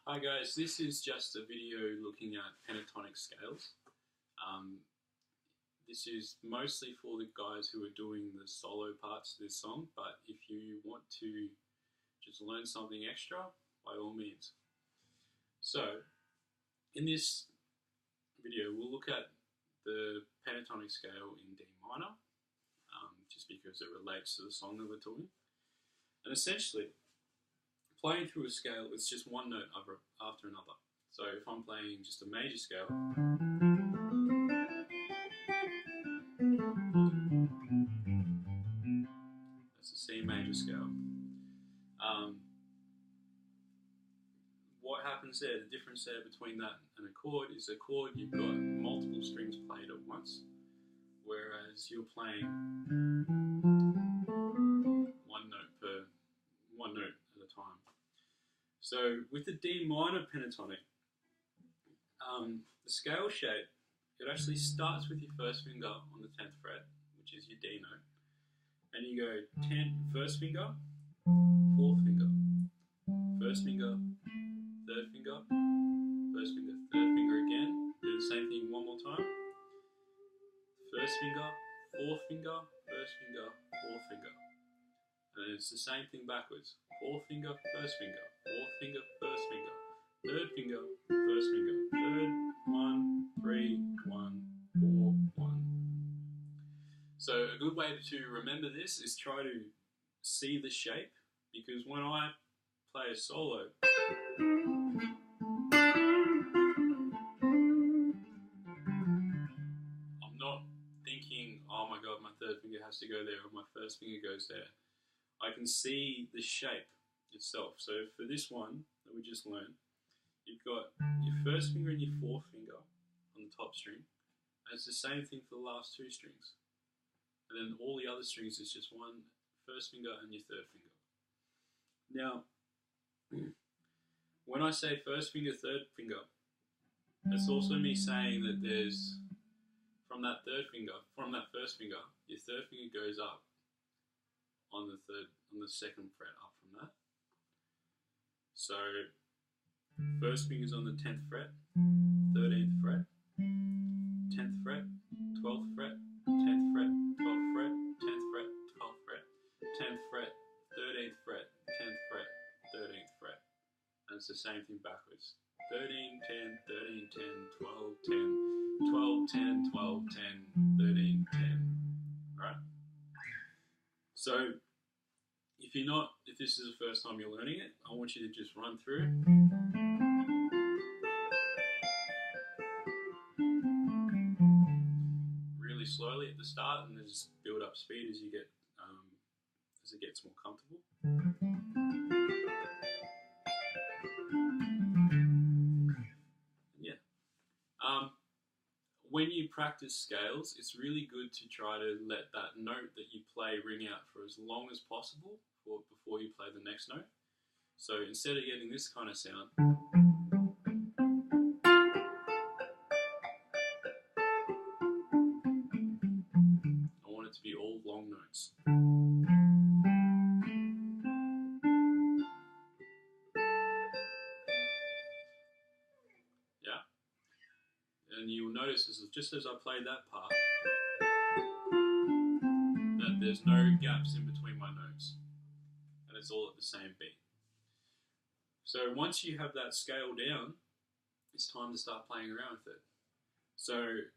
Hi guys, this is just a video looking at pentatonic scales. This is mostly for the guys who are doing the solo parts of this song, but if you want to just learn something extra, by all means. So, in this video we'll look at the pentatonic scale in D minor, just because it relates to the song that we're doing. And essentially, playing through a scale, it's just one note after another. So if I'm playing just a major scale, that's a C major scale. What happens there, the difference there between that and a chord is a chord, you've got multiple strings played at once, whereas you're playing one note at a time. So with the D minor pentatonic, the scale shape, it actually starts with your first finger on the 10th fret, which is your D note, and you go 10, first finger, fourth finger, first finger, third finger, first finger, third finger again, do the same thing one more time, first finger, fourth finger, first finger, fourth finger, and it's the same thing backwards, fourth finger, first finger, fourth finger, first finger, third finger, first finger, third, 1, 3, 1, 4, 1. So a good way to remember this is try to see the shape, because when I play a solo, I'm not thinking, oh my god, my third finger has to go there, or my first finger goes there. I can see the shape itself. So for this one that we just learned, you've got your first finger and your fourth finger on the top string, and it's the same thing for the last two strings. And then all the other strings is just one first finger and your third finger. Now, when I say first finger, third finger, that's also me saying that there's, from that first finger, your third finger goes up on the second fret up from that. So first finger's on the 10th fret, 13th fret, 10th fret, 12th fret, 10th fret, 12th fret, 10th fret, 12th fret, 10th fret, 13th fret, 10th fret, 13th fret. And it's the same thing backwards. 13, 10, 13, 10, 12, 10, 12, 10, 12, 10, 13, 10. Right? So if this is the first time you're learning it, I want you to just run through. Really slowly at the start, and then just build up speed as you get as it gets more comfortable. Yeah. When you practice scales, it's really good to try to let that note that you play ring out for as long as possible before you play the next note. So instead of getting this kind of sound, I want it to be all long notes. Yeah? And you'll notice just as I play that part, that there's no gaps in between my notes. And it's all at the same beat. So once you have that scale down, it's time to start playing around with it. So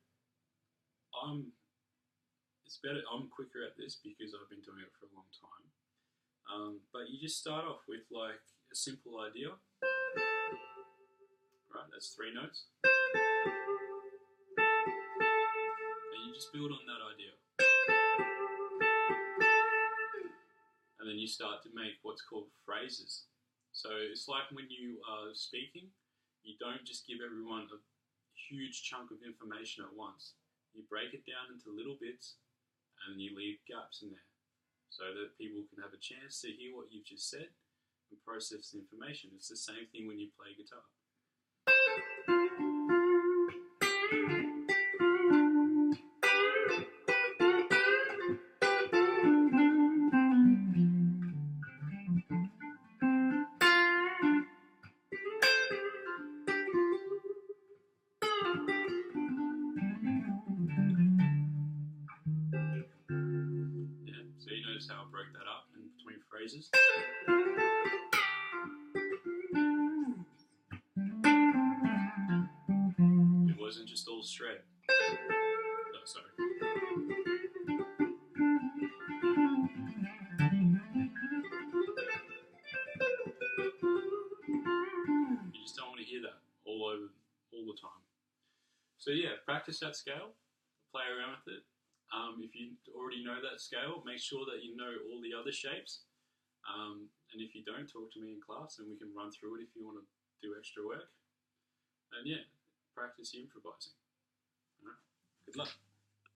I'm quicker at this because I've been doing it for a long time. But you just start off with like a simple idea. Right, that's 3 notes. And you just build on that idea. And then you start to make what's called phrases. So it's like when you are speaking, you don't just give everyone a huge chunk of information at once. You break it down into little bits and you leave gaps in there so that people can have a chance to hear what you've just said and process the information. It's the same thing when you play guitar. phrases. It wasn't just all straight. Oh, sorry. You just don't want to hear that all the time. So yeah, practice that scale, play around with it. If you already know that scale, make sure that you know all the other shapes. And if you don't, talk to me in class and we can run through it if you want to do extra work. And yeah, practice improvising. All right. Good luck.